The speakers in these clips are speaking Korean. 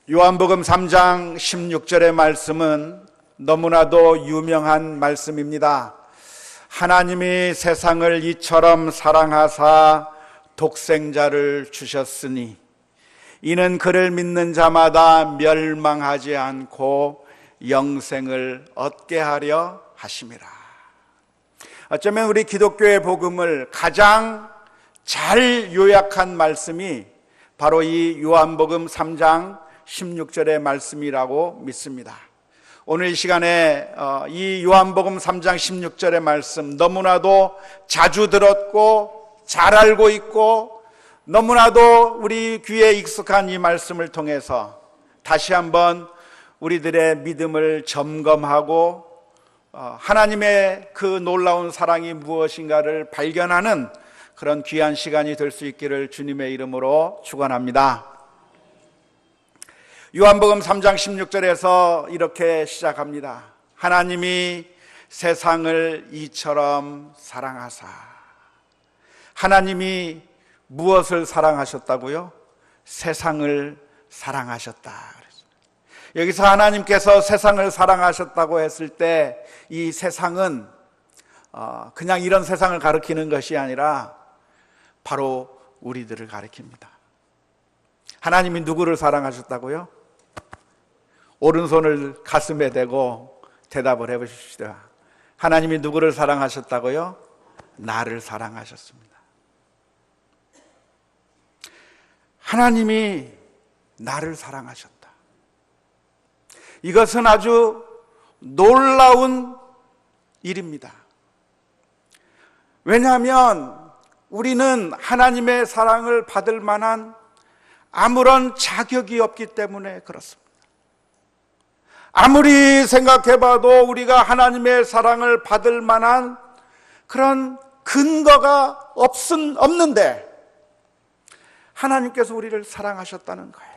요한복음 3장 16절의 말씀은 너무나도 유명한 말씀입니다. 하나님이 세상을 이처럼 사랑하사 독생자를 주셨으니 이는 그를 믿는 자마다 멸망하지 않고 영생을 얻게 하려 하심이라. 어쩌면 우리 기독교의 복음을 가장 잘 요약한 말씀이 바로 이 요한복음 3장 16절의 말씀이라고 믿습니다. 오늘 이 시간에 이 요한복음 3장 16절의 말씀 너무나도 자주 들었고 잘 알고 있고 너무나도 우리 귀에 익숙한 이 말씀을 통해서 다시 한번 우리들의 믿음을 점검하고 하나님의 그 놀라운 사랑이 무엇인가를 발견하는 그런 귀한 시간이 될 수 있기를 주님의 이름으로 축원합니다. 요한복음 3장 16절에서 이렇게 시작합니다. 하나님이 세상을 이처럼 사랑하사. 하나님이 무엇을 사랑하셨다고요? 세상을 사랑하셨다. 여기서 하나님께서 세상을 사랑하셨다고 했을 때 이 세상은 그냥 이런 세상을 가리키는 것이 아니라 바로 우리들을 가리킵니다. 하나님이 누구를 사랑하셨다고요? 오른손을 가슴에 대고 대답을 해보십시다. 하나님이 누구를 사랑하셨다고요? 나를 사랑하셨습니다. 하나님이 나를 사랑하셨다. 이것은 아주 놀라운 일입니다. 왜냐하면 우리는 하나님의 사랑을 받을 만한 아무런 자격이 없기 때문에 그렇습니다. 아무리 생각해봐도 우리가 하나님의 사랑을 받을 만한 그런 근거가 없는데 하나님께서 우리를 사랑하셨다는 거예요.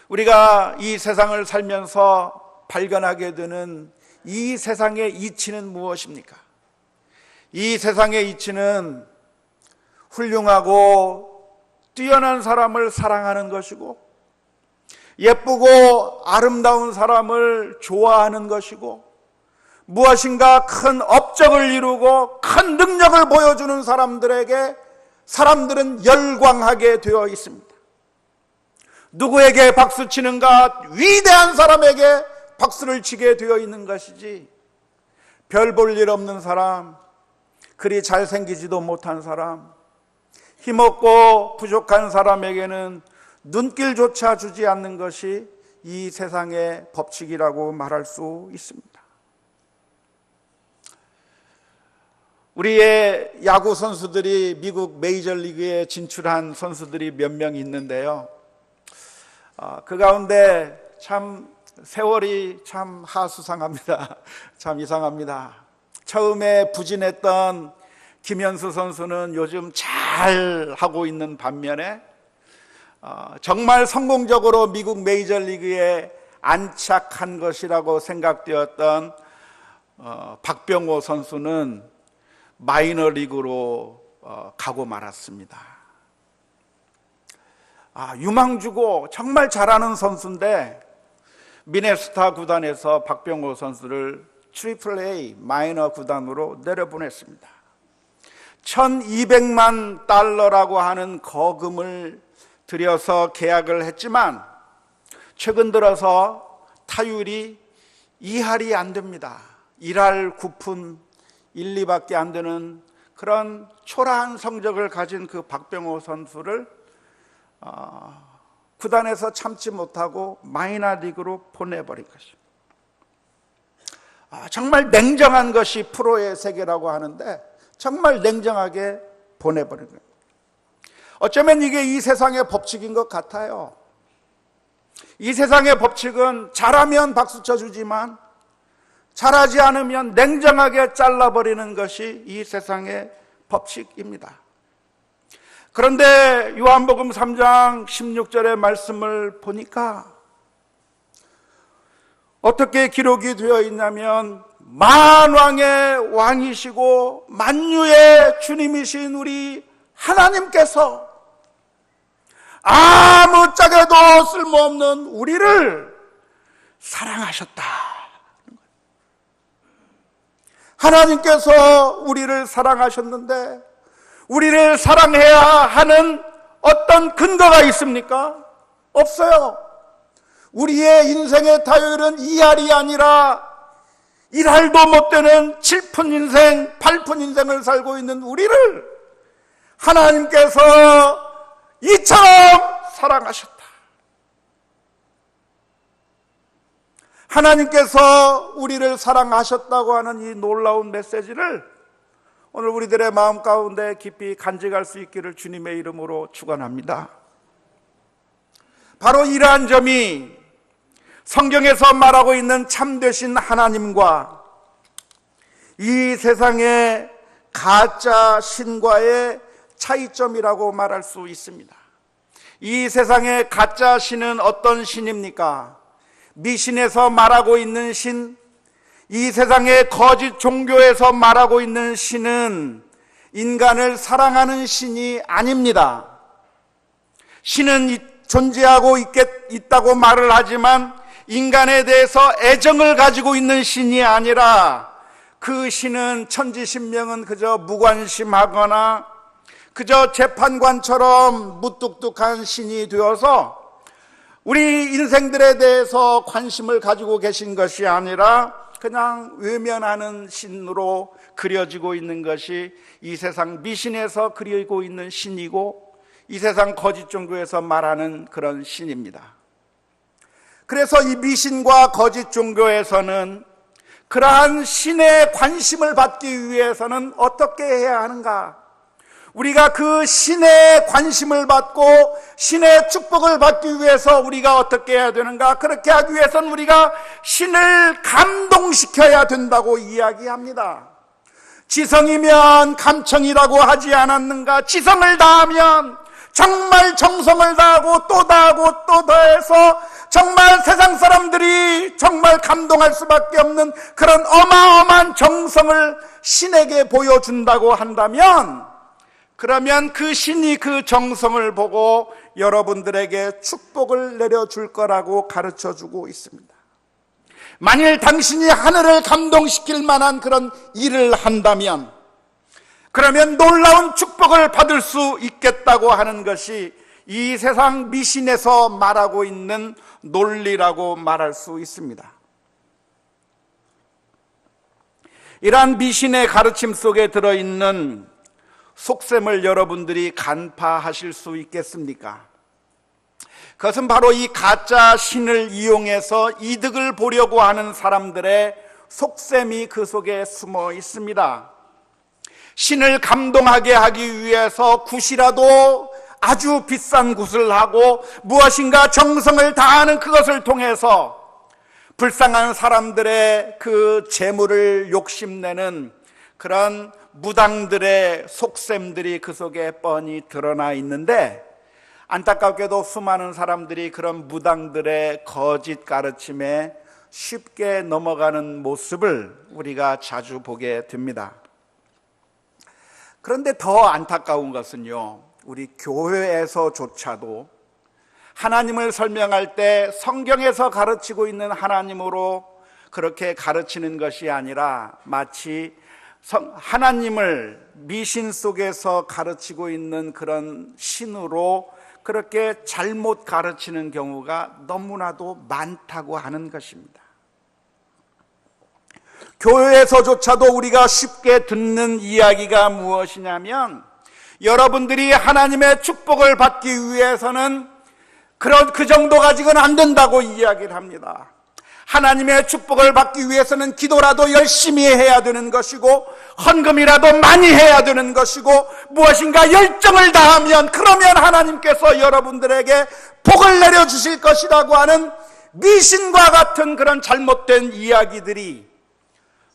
우리가 이 세상을 살면서 발견하게 되는 이 세상의 이치는 무엇입니까? 이 세상의 이치는 훌륭하고 뛰어난 사람을 사랑하는 것이고 예쁘고 아름다운 사람을 좋아하는 것이고 무엇인가 큰 업적을 이루고 큰 능력을 보여주는 사람들에게 사람들은 열광하게 되어 있습니다. 누구에게 박수 치는가? 위대한 사람에게 박수를 치게 되어 있는 것이지 별 볼 일 없는 사람, 그리 잘생기지도 못한 사람, 힘없고 부족한 사람에게는 눈길조차 주지 않는 것이 이 세상의 법칙이라고 말할 수 있습니다. 우리의 야구 선수들이 미국 메이저리그에 진출한 선수들이 몇 명 있는데요. 그 가운데 참 세월이 참 하수상합니다. 참 이상합니다. 처음에 부진했던 김현수 선수는 요즘 잘 하고 있는 반면에 정말 성공적으로 미국 메이저리그에 안착한 것이라고 생각되었던 박병호 선수는 마이너리그로 가고 말았습니다. 유망주고 정말 잘하는 선수인데 미네소타 구단에서 박병호 선수를 AAA 마이너 구단으로 내려보냈습니다. 1200만 달러라고 하는 거금을 들여서 계약을 했지만 최근 들어서 타율이 2할이 안 됩니다. 1할 9푼 1, 2밖에 안 되는 그런 초라한 성적을 가진 그 박병호 선수를 구단에서 참지 못하고 마이너리그로 보내버린 것입니다. 정말 냉정한 것이 프로의 세계라고 하는데 정말 냉정하게 보내버린 거예요. 어쩌면 이게 이 세상의 법칙인 것 같아요. 이 세상의 법칙은 잘하면 박수 쳐주지만 잘하지 않으면 냉정하게 잘라버리는 것이 이 세상의 법칙입니다. 그런데 요한복음 3장 16절의 말씀을 보니까 어떻게 기록이 되어 있냐면 만왕의 왕이시고 만유의 주님이신 우리 하나님께서 아무짝에도 쓸모없는 우리를 사랑하셨다. 하나님께서 우리를 사랑하셨는데 우리를 사랑해야 하는 어떤 근거가 있습니까? 없어요. 우리의 인생의 다요일은 2알이 아니라 1알도 못 되는 7푼 인생, 8푼 인생을 살고 있는 우리를 하나님께서 이처럼 사랑하셨다. 하나님께서 우리를 사랑하셨다고 하는 이 놀라운 메시지를 오늘 우리들의 마음 가운데 깊이 간직할 수 있기를 주님의 이름으로 축원합니다. 바로 이러한 점이 성경에서 말하고 있는 참되신 하나님과 이 세상의 가짜 신과의 차이점이라고 말할 수 있습니다. 이 세상의 가짜 신은 어떤 신입니까? 미신에서 말하고 있는 신, 이 세상의 거짓 종교에서 말하고 있는 신은 인간을 사랑하는 신이 아닙니다. 신은 존재하고 있다고 말을 하지만 인간에 대해서 애정을 가지고 있는 신이 아니라 그 신은 천지신명은 그저 무관심하거나 그저 재판관처럼 무뚝뚝한 신이 되어서 우리 인생들에 대해서 관심을 가지고 계신 것이 아니라 그냥 외면하는 신으로 그려지고 있는 것이 이 세상 미신에서 그리고 있는 신이고 이 세상 거짓 종교에서 말하는 그런 신입니다. 그래서 이 미신과 거짓 종교에서는 그러한 신의 관심을 받기 위해서는 어떻게 해야 하는가? 우리가 그 신의 관심을 받고 신의 축복을 받기 위해서 우리가 어떻게 해야 되는가? 그렇게 하기 위해서는 우리가 신을 감동시켜야 된다고 이야기합니다. 지성이면 감청이라고 하지 않았는가? 지성을 다하면 정말 정성을 다하고 또 다하고 또 더해서 정말 세상 사람들이 정말 감동할 수밖에 없는 그런 어마어마한 정성을 신에게 보여준다고 한다면 그러면 그 신이 그 정성을 보고 여러분들에게 축복을 내려줄 거라고 가르쳐주고 있습니다. 만일 당신이 하늘을 감동시킬 만한 그런 일을 한다면 그러면 놀라운 축복을 받을 수 있겠다고 하는 것이 이 세상 미신에서 말하고 있는 논리라고 말할 수 있습니다. 이러한 미신의 가르침 속에 들어있는 속셈을 여러분들이 간파하실 수 있겠습니까? 그것은 바로 이 가짜 신을 이용해서 이득을 보려고 하는 사람들의 속셈이 그 속에 숨어 있습니다. 신을 감동하게 하기 위해서 굿이라도 아주 비싼 굿을 하고 무엇인가 정성을 다하는 그것을 통해서 불쌍한 사람들의 그 재물을 욕심내는 그런 무당들의 속셈들이 그 속에 뻔히 드러나 있는데 안타깝게도 수많은 사람들이 그런 무당들의 거짓 가르침에 쉽게 넘어가는 모습을 우리가 자주 보게 됩니다. 그런데 더 안타까운 것은요, 우리 교회에서조차도 하나님을 설명할 때 성경에서 가르치고 있는 하나님으로 그렇게 가르치는 것이 아니라 마치 하나님을 미신 속에서 가르치고 있는 그런 신으로 그렇게 잘못 가르치는 경우가 너무나도 많다고 하는 것입니다. 교회에서조차도 우리가 쉽게 듣는 이야기가 무엇이냐면 여러분들이 하나님의 축복을 받기 위해서는 그 정도 가지고는 안 된다고 이야기를 합니다. 하나님의 축복을 받기 위해서는 기도라도 열심히 해야 되는 것이고 헌금이라도 많이 해야 되는 것이고 무엇인가 열정을 다하면 그러면 하나님께서 여러분들에게 복을 내려주실 것이라고 하는 미신과 같은 그런 잘못된 이야기들이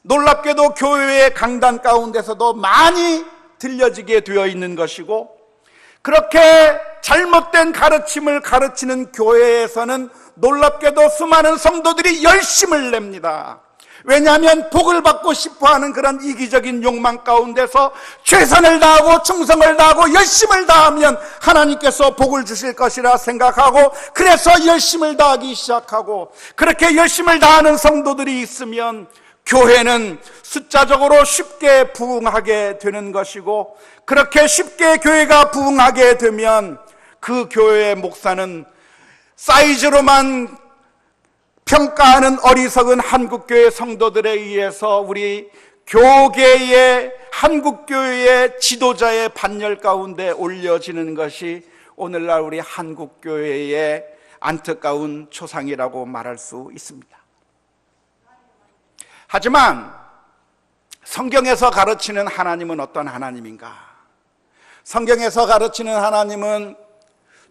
놀랍게도 교회의 강단 가운데서도 많이 들려지게 되어 있는 것이고 그렇게 잘못된 가르침을 가르치는 교회에서는 놀랍게도 수많은 성도들이 열심을 냅니다. 왜냐하면 복을 받고 싶어하는 그런 이기적인 욕망 가운데서 최선을 다하고 충성을 다하고 열심을 다하면 하나님께서 복을 주실 것이라 생각하고, 그래서 열심을 다하기 시작하고, 그렇게 열심을 다하는 성도들이 있으면 교회는 숫자적으로 쉽게 부흥하게 되는 것이고, 그렇게 쉽게 교회가 부흥하게 되면 그 교회의 목사는 사이즈로만 평가하는 어리석은 한국교회 성도들에 의해서 우리 교계의, 한국교회의 지도자의 반열 가운데 올려지는 것이 오늘날 우리 한국교회의 안타까운 초상이라고 말할 수 있습니다. 하지만 성경에서 가르치는 하나님은 어떤 하나님인가? 성경에서 가르치는 하나님은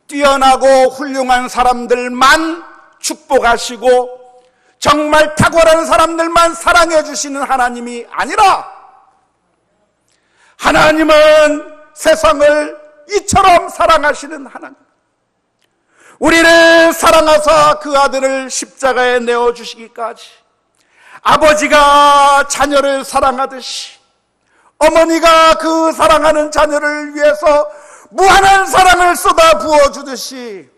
뛰어나고 훌륭한 사람들만 축복하시고 정말 탁월한 사람들만 사랑해 주시는 하나님이 아니라, 하나님은 세상을 이처럼 사랑하시는 하나님, 우리를 사랑하사 그 아들을 십자가에 내어주시기까지, 아버지가 자녀를 사랑하듯이 어머니가 그 사랑하는 자녀를 위해서 무한한 사랑을 쏟아 부어주듯이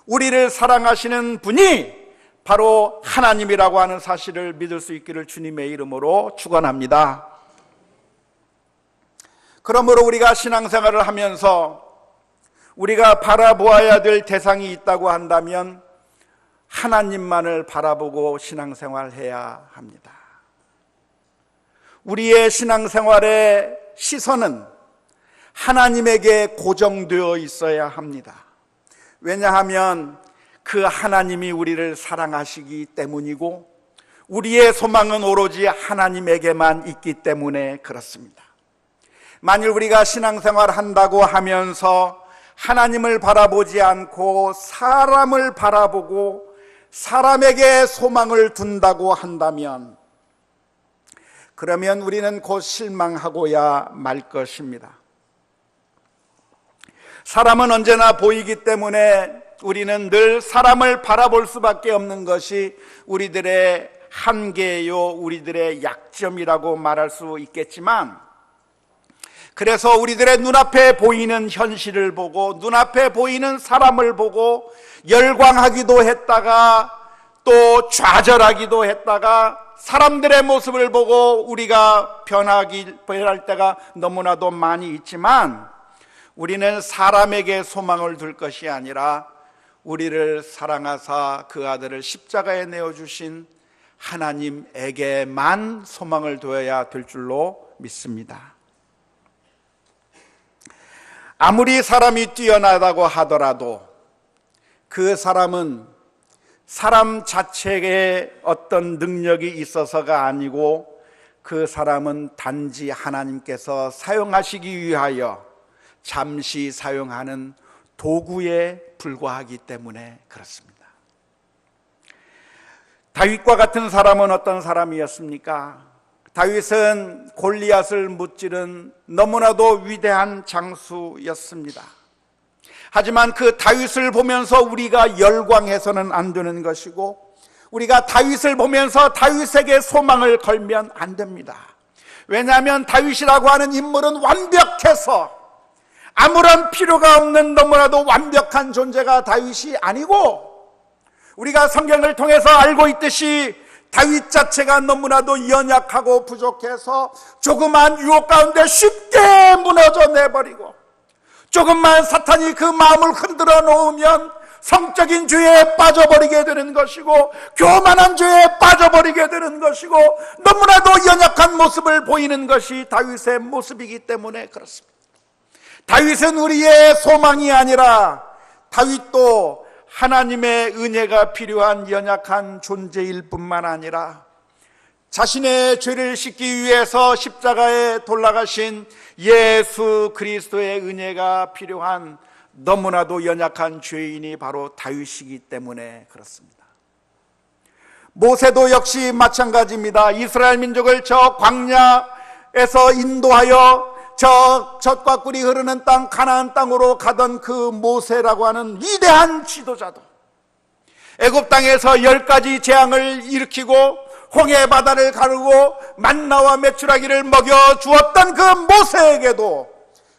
우리를 사랑하시는 분이 바로 하나님이라고 하는 사실을 믿을 수 있기를 주님의 이름으로 축원합니다. 그러므로 우리가 신앙생활을 하면서 우리가 바라보아야 될 대상이 있다고 한다면 하나님만을 바라보고 신앙생활해야 합니다. 우리의 신앙생활의 시선은 하나님에게 고정되어 있어야 합니다. 왜냐하면 그 하나님이 우리를 사랑하시기 때문이고, 우리의 소망은 오로지 하나님에게만 있기 때문에 그렇습니다. 만일 우리가 신앙생활 한다고 하면서 하나님을 바라보지 않고 사람을 바라보고 사람에게 소망을 둔다고 한다면, 그러면 우리는 곧 실망하고야 말 것입니다. 사람은 언제나 보이기 때문에 우리는 늘 사람을 바라볼 수밖에 없는 것이 우리들의 한계요, 우리들의 약점이라고 말할 수 있겠지만, 그래서 우리들의 눈앞에 보이는 현실을 보고 눈앞에 보이는 사람을 보고 열광하기도 했다가 또 좌절하기도 했다가, 사람들의 모습을 보고 우리가 변할 때가 너무나도 많이 있지만, 우리는 사람에게 소망을 둘 것이 아니라 우리를 사랑하사 그 아들을 십자가에 내어주신 하나님에게만 소망을 두어야 될 줄로 믿습니다. 아무리 사람이 뛰어나다고 하더라도 그 사람은 사람 자체에 어떤 능력이 있어서가 아니고, 그 사람은 단지 하나님께서 사용하시기 위하여 잠시 사용하는 도구에 불과하기 때문에 그렇습니다. 다윗과 같은 사람은 어떤 사람이었습니까? 다윗은 골리앗을 무찌른 너무나도 위대한 장수였습니다. 하지만 그 다윗을 보면서 우리가 열광해서는 안 되는 것이고, 우리가 다윗을 보면서 다윗에게 소망을 걸면 안 됩니다. 왜냐하면 다윗이라고 하는 인물은 완벽해서 아무런 필요가 없는 너무나도 완벽한 존재가 다윗이 아니고, 우리가 성경을 통해서 알고 있듯이 다윗 자체가 너무나도 연약하고 부족해서 조그만 유혹 가운데 쉽게 무너져 내버리고, 조금만 사탄이 그 마음을 흔들어 놓으면 성적인 죄에 빠져버리게 되는 것이고, 교만한 죄에 빠져버리게 되는 것이고, 너무나도 연약한 모습을 보이는 것이 다윗의 모습이기 때문에 그렇습니다. 다윗은 우리의 소망이 아니라 다윗도 하나님의 은혜가 필요한 연약한 존재일 뿐만 아니라 자신의 죄를 씻기 위해서 십자가에 돌아가신 예수 그리스도의 은혜가 필요한 너무나도 연약한 죄인이 바로 다윗이기 때문에 그렇습니다. 모세도 역시 마찬가지입니다. 이스라엘 민족을 저 광야에서 인도하여 저 젖과 꿀이 흐르는 땅 가나안 땅으로 가던 그 모세라고 하는 위대한 지도자도 애굽 땅에서 10가지 재앙을 일으키고 홍해 바다를 가르고 만나와 메추라기를 먹여 주었던 그 모세에게도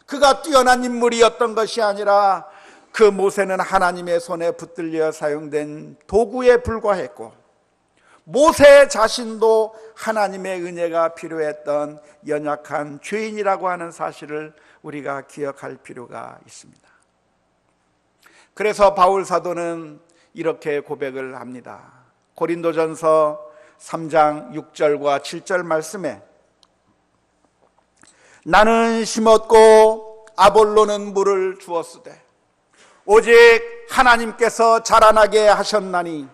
그가 뛰어난 인물이었던 것이 아니라 그 모세는 하나님의 손에 붙들려 사용된 도구에 불과했고, 모세 자신도 하나님의 은혜가 필요했던 연약한 죄인이라고 하는 사실을 우리가 기억할 필요가 있습니다. 그래서 바울 사도는 이렇게 고백을 합니다. 고린도전서 3장 6절과 7절 말씀에 나는 심었고 아볼로는 물을 주었으되 오직 하나님께서 자라나게 하셨나니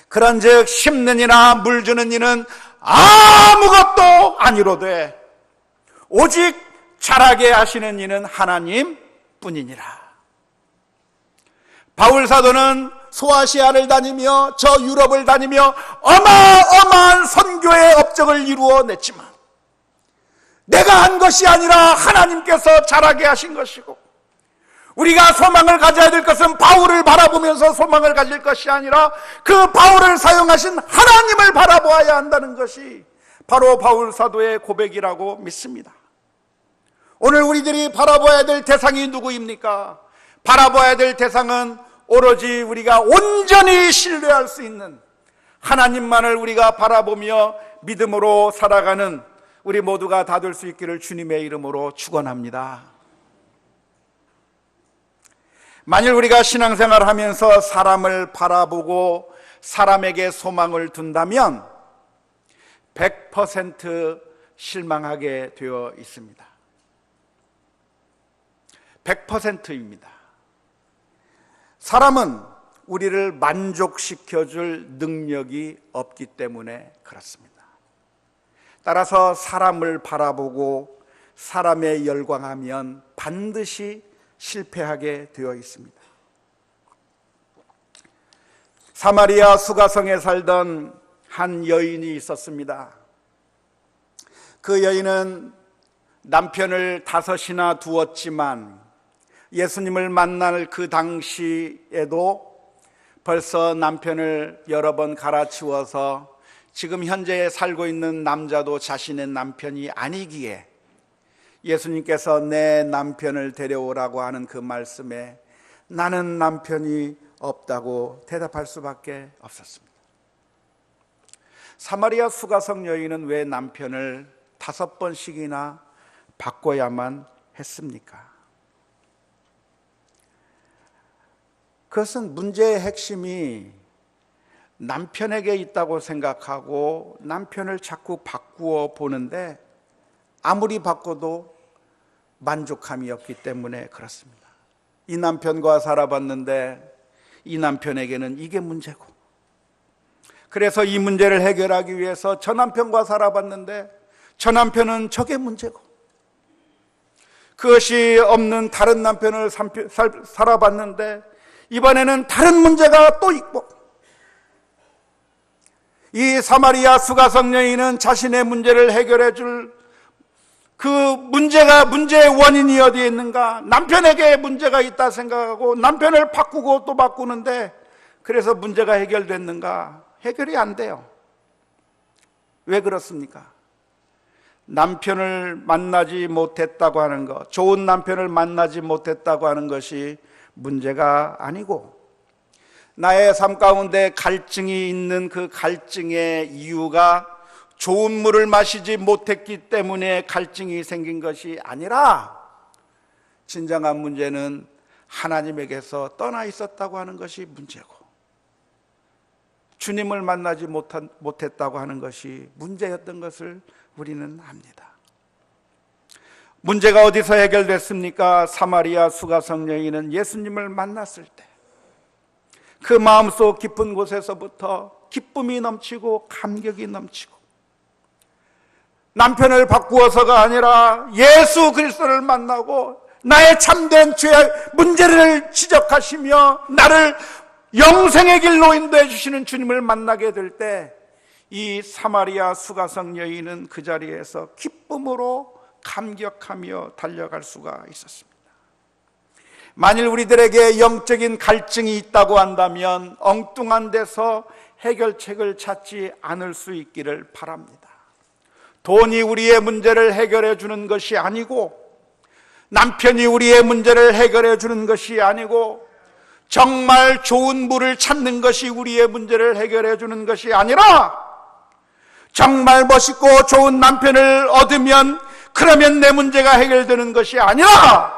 그런즉 심는 이나 물 주는 이는 아무것도 아니로되 오직 자라게 하시는 이는 하나님 뿐이니라. 바울 사도는 소아시아를 다니며 저 유럽을 다니며 어마어마한 선교의 업적을 이루어냈지만 내가 한 것이 아니라 하나님께서 자라게 하신 것이고, 우리가 소망을 가져야 될 것은 바울을 바라보면서 소망을 가질 것이 아니라 그 바울을 사용하신 하나님을 바라보아야 한다는 것이 바로 바울 사도의 고백이라고 믿습니다. 오늘 우리들이 바라봐야 될 대상이 누구입니까? 바라봐야 될 대상은 오로지 우리가 온전히 신뢰할 수 있는 하나님만을 우리가 바라보며 믿음으로 살아가는 우리 모두가 다 될 수 있기를 주님의 이름으로 축원합니다. 만일 우리가 신앙생활을 하면서 사람을 바라보고 사람에게 소망을 둔다면 100% 실망하게 되어 있습니다. 100%입니다. 사람은 우리를 만족시켜줄 능력이 없기 때문에 그렇습니다. 따라서 사람을 바라보고 사람에 열광하면 반드시 실패하게 되어 있습니다. 사마리아 수가성에 살던 한 여인이 있었습니다. 그 여인은 남편을 5이나 두었지만 예수님을 만날 그 당시에도 벌써 남편을 여러 번 갈아치워서 지금 현재 살고 있는 남자도 자신의 남편이 아니기에 예수님께서 내 남편을 데려오라고 하는 그 말씀에 나는 남편이 없다고 대답할 수밖에 없었습니다. 사마리아 수가성 여인은 왜 남편을 5번씩이나 바꿔야만 했습니까? 그것은 문제의 핵심이 남편에게 있다고 생각하고 남편을 자꾸 바꾸어 보는데 아무리 바꿔도 만족함이 없기 때문에 그렇습니다. 이 남편과 살아봤는데 이 남편에게는 이게 문제고, 그래서 이 문제를 해결하기 위해서 저 남편과 살아봤는데 저 남편은 저게 문제고, 그것이 없는 다른 남편을 살아봤는데 이번에는 다른 문제가 또 있고, 이 사마리아 수가성 여인은 자신의 문제를 해결해 줄 그 문제의 원인이 어디에 있는가? 남편에게 문제가 있다 생각하고 남편을 바꾸고 또 바꾸는데 그래서 문제가 해결됐는가? 해결이 안 돼요. 왜 그렇습니까? 남편을 만나지 못했다고 하는 것, 좋은 남편을 만나지 못했다고 하는 것이 문제가 아니고, 나의 삶 가운데 갈증이 있는 그 갈증의 이유가 좋은 물을 마시지 못했기 때문에 갈증이 생긴 것이 아니라 진정한 문제는 하나님에게서 떠나 있었다고 하는 것이 문제고, 주님을 만나지 못했다고 하는 것이 문제였던 것을 우리는 압니다. 문제가 어디서 해결됐습니까? 사마리아 수가성 여인은 예수님을 만났을 때 그 마음속 깊은 곳에서부터 기쁨이 넘치고 감격이 넘치고, 남편을 바꾸어서가 아니라 예수 그리스도를 만나고 나의 참된 죄의 문제를 지적하시며 나를 영생의 길로 인도해 주시는 주님을 만나게 될 때 이 사마리아 수가성 여인은 그 자리에서 기쁨으로 감격하며 달려갈 수가 있었습니다. 만일 우리들에게 영적인 갈증이 있다고 한다면 엉뚱한 데서 해결책을 찾지 않을 수 있기를 바랍니다. 돈이 우리의 문제를 해결해 주는 것이 아니고, 남편이 우리의 문제를 해결해 주는 것이 아니고, 정말 좋은 물을 찾는 것이 우리의 문제를 해결해 주는 것이 아니라, 정말 멋있고 좋은 남편을 얻으면 그러면 내 문제가 해결되는 것이 아니라,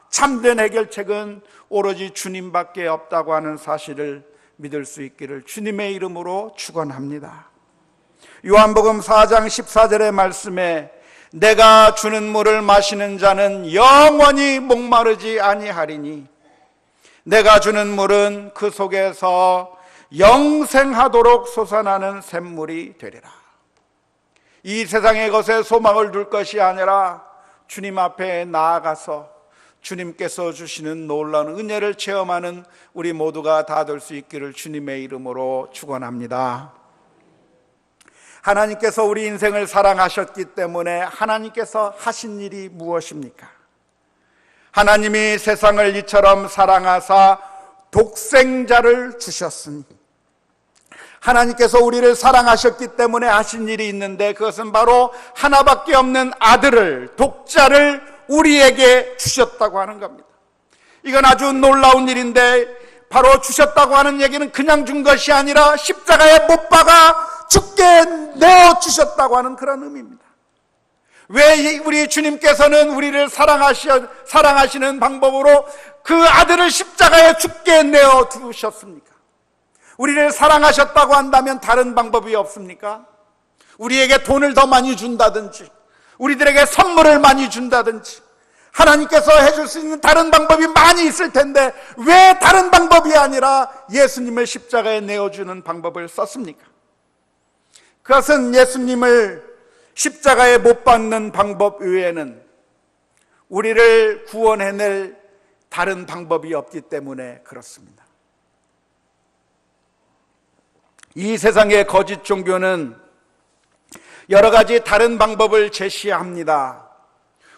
참된 해결책은 오로지 주님밖에 없다고 하는 사실을 믿을 수 있기를 주님의 이름으로 축원합니다. 요한복음 4장 14절의 말씀에 내가 주는 물을 마시는 자는 영원히 목마르지 아니하리니 내가 주는 물은 그 속에서 영생하도록 솟아나는 샘물이 되리라. 이 세상의 것에 소망을 둘 것이 아니라 주님 앞에 나아가서 주님께서 주시는 놀라운 은혜를 체험하는 우리 모두가 다 될 수 있기를 주님의 이름으로 축원합니다. 하나님께서 우리 인생을 사랑하셨기 때문에 하나님께서 하신 일이 무엇입니까? 하나님이 세상을 이처럼 사랑하사 독생자를 주셨으니, 하나님께서 우리를 사랑하셨기 때문에 하신 일이 있는데, 그것은 바로 하나밖에 없는 아들을, 독자를 우리에게 주셨다고 하는 겁니다. 이건 아주 놀라운 일인데, 바로 주셨다고 하는 얘기는 그냥 준 것이 아니라 십자가에 못 박아 죽게 내어주셨다고 하는 그런 의미입니다. 왜 우리 주님께서는 우리를 사랑하시는 방법으로 그 아들을 십자가에 죽게 내어두셨습니까? 우리를 사랑하셨다고 한다면 다른 방법이 없습니까? 우리에게 돈을 더 많이 준다든지, 우리들에게 선물을 많이 준다든지, 하나님께서 해줄 수 있는 다른 방법이 많이 있을 텐데 왜 다른 방법이 아니라 예수님을 십자가에 내어주는 방법을 썼습니까? 그것은 예수님을 십자가에 못 박는 방법 외에는 우리를 구원해낼 다른 방법이 없기 때문에 그렇습니다. 이 세상의 거짓 종교는 여러 가지 다른 방법을 제시합니다.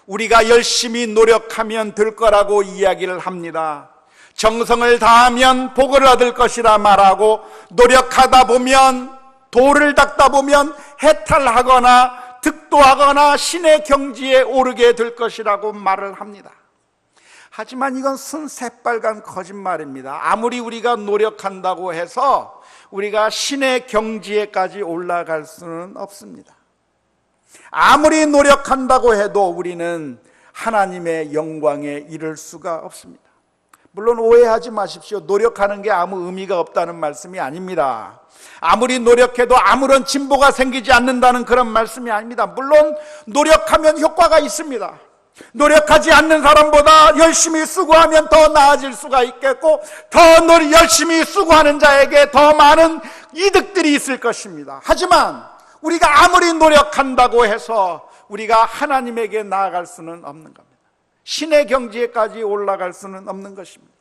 우리가 열심히 노력하면 될 거라고 이야기를 합니다. 정성을 다하면 복을 얻을 것이라 말하고, 노력하다 보면, 도를 닦다 보면 해탈하거나 득도하거나 신의 경지에 오르게 될 것이라고 말을 합니다. 하지만 이건 순 새빨간 거짓말입니다. 아무리 우리가 노력한다고 해서 우리가 신의 경지에까지 올라갈 수는 없습니다. 아무리 노력한다고 해도 우리는 하나님의 영광에 이를 수가 없습니다. 물론 오해하지 마십시오. 노력하는 게 아무 의미가 없다는 말씀이 아닙니다. 아무리 노력해도 아무런 진보가 생기지 않는다는 그런 말씀이 아닙니다. 물론 노력하면 효과가 있습니다. 노력하지 않는 사람보다 열심히 수고하면 더 나아질 수가 있겠고, 더 열심히 수고하는 자에게 더 많은 이득들이 있을 것입니다. 하지만 우리가 아무리 노력한다고 해서 우리가 하나님에게 나아갈 수는 없는 겁니다. 신의 경지에까지 올라갈 수는 없는 것입니다.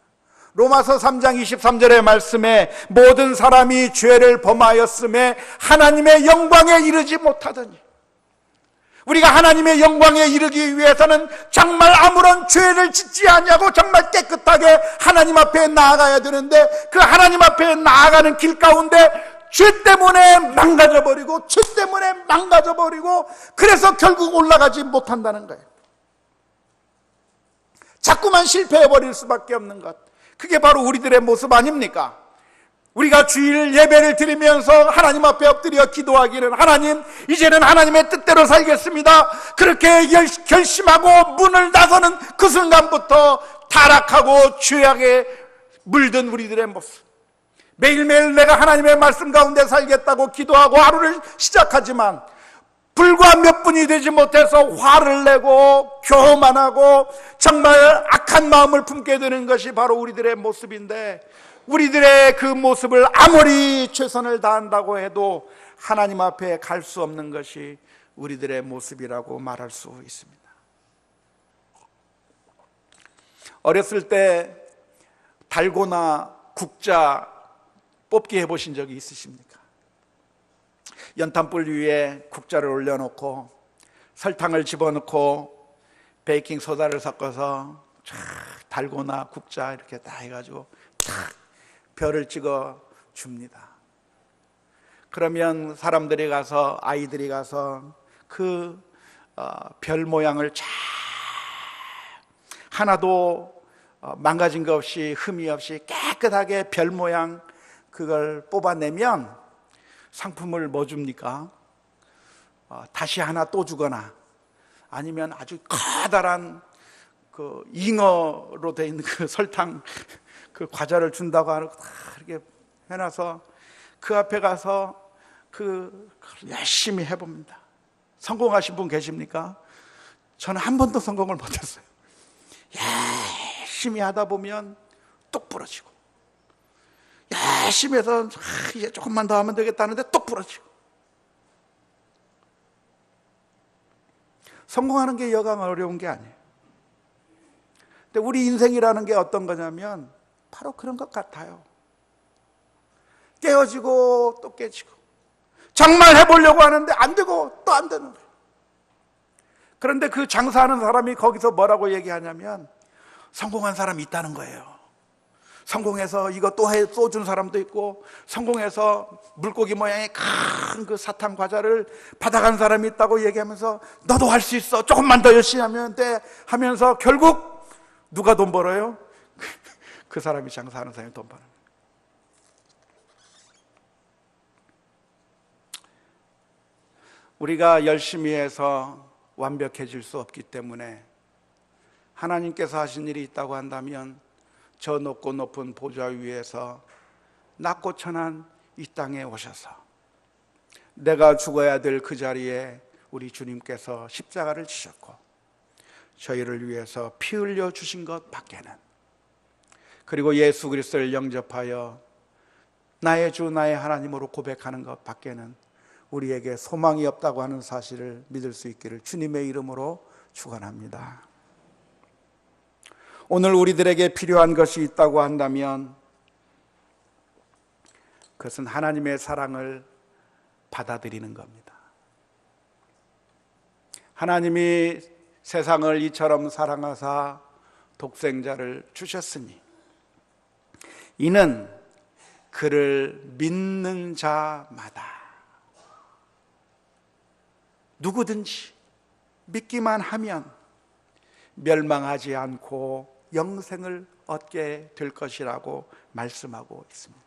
로마서 3장 23절의 말씀에 모든 사람이 죄를 범하였음에 하나님의 영광에 이르지 못하더니, 우리가 하나님의 영광에 이르기 위해서는 정말 아무런 죄를 짓지 아니하고 정말 깨끗하게 하나님 앞에 나아가야 되는데, 그 하나님 앞에 나아가는 길 가운데 죄 때문에 망가져버리고, 죄 때문에 망가져버리고, 그래서 결국 올라가지 못한다는 거예요. 자꾸만 실패해버릴 수밖에 없는 것, 그게 바로 우리들의 모습 아닙니까? 우리가 주일 예배를 드리면서 하나님 앞에 엎드려 기도하기는, 하나님, 이제는 하나님의 뜻대로 살겠습니다, 그렇게 결심하고 문을 나서는 그 순간부터 타락하고 죄악에 물든 우리들의 모습. 매일매일 내가 하나님의 말씀 가운데 살겠다고 기도하고 하루를 시작하지만 불과 몇 분이 되지 못해서 화를 내고 교만하고 정말 악한 마음을 품게 되는 것이 바로 우리들의 모습인데, 우리들의 그 모습을 아무리 최선을 다한다고 해도 하나님 앞에 갈 수 없는 것이 우리들의 모습이라고 말할 수 있습니다. 어렸을 때 달고나 국자 뽑기 해보신 적이 있으십니까? 연탄불 위에 국자를 올려놓고 설탕을 집어넣고 베이킹소다를 섞어서 쫙 달고나 국자 이렇게 다 해가지고 탁 별을 찍어 줍니다. 그러면 사람들이 가서, 아이들이 가서 그 별 모양을 잘 하나도 망가진 거 없이, 흠이 없이 깨끗하게 별 모양 그걸 뽑아내면 상품을 뭐 줍니까? 다시 하나 또 주거나, 아니면 아주 커다란 그 잉어로 돼 있는 그 설탕 그 과자를 준다고 하고 다 이렇게 해놔서 그 앞에 가서 그 열심히 해봅니다. 성공하신 분 계십니까? 저는 한 번도 성공을 못했어요. 열심히 하다 보면 뚝 부러지고, 열심히 해서 이제 조금만 더 하면 되겠다는데 뚝 부러지고. 성공하는 게 여간 어려운 게 아니에요. 근데 우리 인생이라는 게 어떤 거냐면 바로 그런 것 같아요. 깨어지고 또 깨지고, 정말 해보려고 하는데 안 되고 또 안 되는 거예요. 그런데 그 장사하는 사람이 거기서 뭐라고 얘기하냐면 성공한 사람이 있다는 거예요. 성공해서 이거 또 쏘준 사람도 있고, 성공해서 물고기 모양의 큰 그 사탕 과자를 받아간 사람이 있다고 얘기하면서 너도 할 수 있어, 조금만 더 열심히 하면 돼 하면서 결국 누가 돈 벌어요? 그 사람이, 장사하는 사람이 돈 버는 거예요. 우리가 열심히 해서 완벽해질 수 없기 때문에 하나님께서 하신 일이 있다고 한다면 저 높고 높은 보좌 위에서 낮고 천한 이 땅에 오셔서 내가 죽어야 될 그 자리에 우리 주님께서 십자가를 지셨고 저희를 위해서 피 흘려 주신 것 밖에는, 그리고 예수 그리스도를 영접하여 나의 주 나의 하나님으로 고백하는 것 밖에는 우리에게 소망이 없다고 하는 사실을 믿을 수 있기를 주님의 이름으로 축원합니다. 오늘 우리들에게 필요한 것이 있다고 한다면 그것은 하나님의 사랑을 받아들이는 겁니다. 하나님이 세상을 이처럼 사랑하사 독생자를 주셨으니 이는 그를 믿는 자마다, 누구든지 믿기만 하면 멸망하지 않고 영생을 얻게 될 것이라고 말씀하고 있습니다.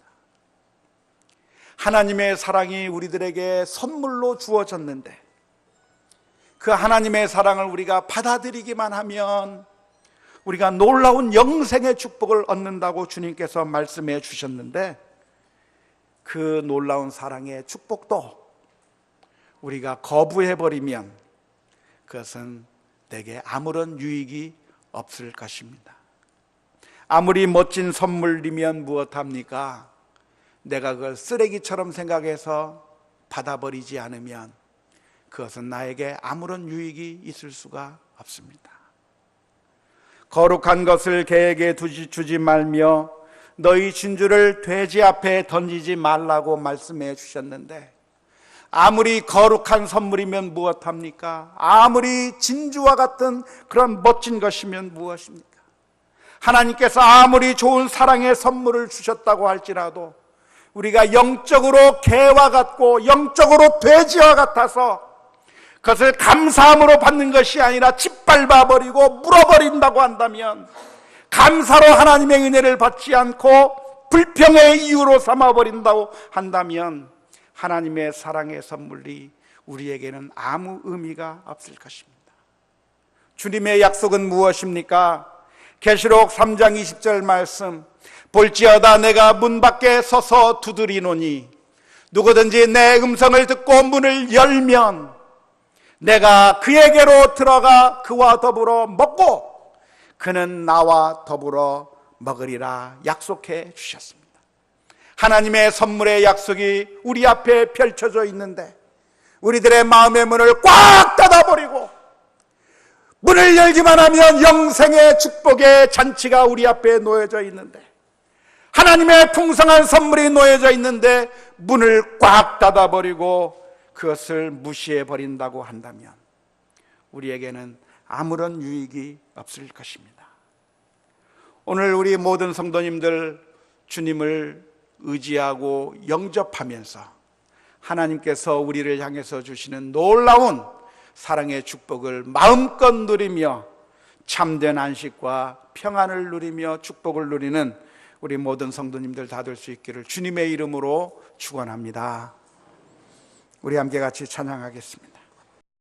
하나님의 사랑이 우리들에게 선물로 주어졌는데 그 하나님의 사랑을 우리가 받아들이기만 하면 우리가 놀라운 영생의 축복을 얻는다고 주님께서 말씀해 주셨는데, 그 놀라운 사랑의 축복도 우리가 거부해버리면 그것은 내게 아무런 유익이 없을 것입니다. 아무리 멋진 선물이면 무엇합니까? 내가 그걸 쓰레기처럼 생각해서 받아버리지 않으면 그것은 나에게 아무런 유익이 있을 수가 없습니다. 거룩한 것을 개에게 주지 말며 너희 진주를 돼지 앞에 던지지 말라고 말씀해 주셨는데, 아무리 거룩한 선물이면 무엇합니까? 아무리 진주와 같은 그런 멋진 것이면 무엇입니까? 하나님께서 아무리 좋은 사랑의 선물을 주셨다고 할지라도 우리가 영적으로 개와 같고 영적으로 돼지와 같아서 그것을 감사함으로 받는 것이 아니라 짓밟아버리고 물어버린다고 한다면, 감사로 하나님의 은혜를 받지 않고 불평의 이유로 삼아버린다고 한다면 하나님의 사랑의 선물이 우리에게는 아무 의미가 없을 것입니다. 주님의 약속은 무엇입니까? 계시록 3장 20절 말씀, 볼지어다 내가 문 밖에 서서 두드리노니 누구든지 내 음성을 듣고 문을 열면 내가 그에게로 들어가 그와 더불어 먹고 그는 나와 더불어 먹으리라 약속해 주셨습니다. 하나님의 선물의 약속이 우리 앞에 펼쳐져 있는데 우리들의 마음의 문을 꽉 닫아버리고 문을 열기만 하면 영생의 축복의 잔치가 우리 앞에 놓여져 있는데, 하나님의 풍성한 선물이 놓여져 있는데 문을 꽉 닫아버리고 그것을 무시해버린다고 한다면 우리에게는 아무런 유익이 없을 것입니다. 오늘 우리 모든 성도님들 주님을 의지하고 영접하면서 하나님께서 우리를 향해서 주시는 놀라운 사랑의 축복을 마음껏 누리며 참된 안식과 평안을 누리며 축복을 누리는 우리 모든 성도님들 다 될 수 있기를 주님의 이름으로 축원합니다. 우리 함께 같이 찬양하겠습니다.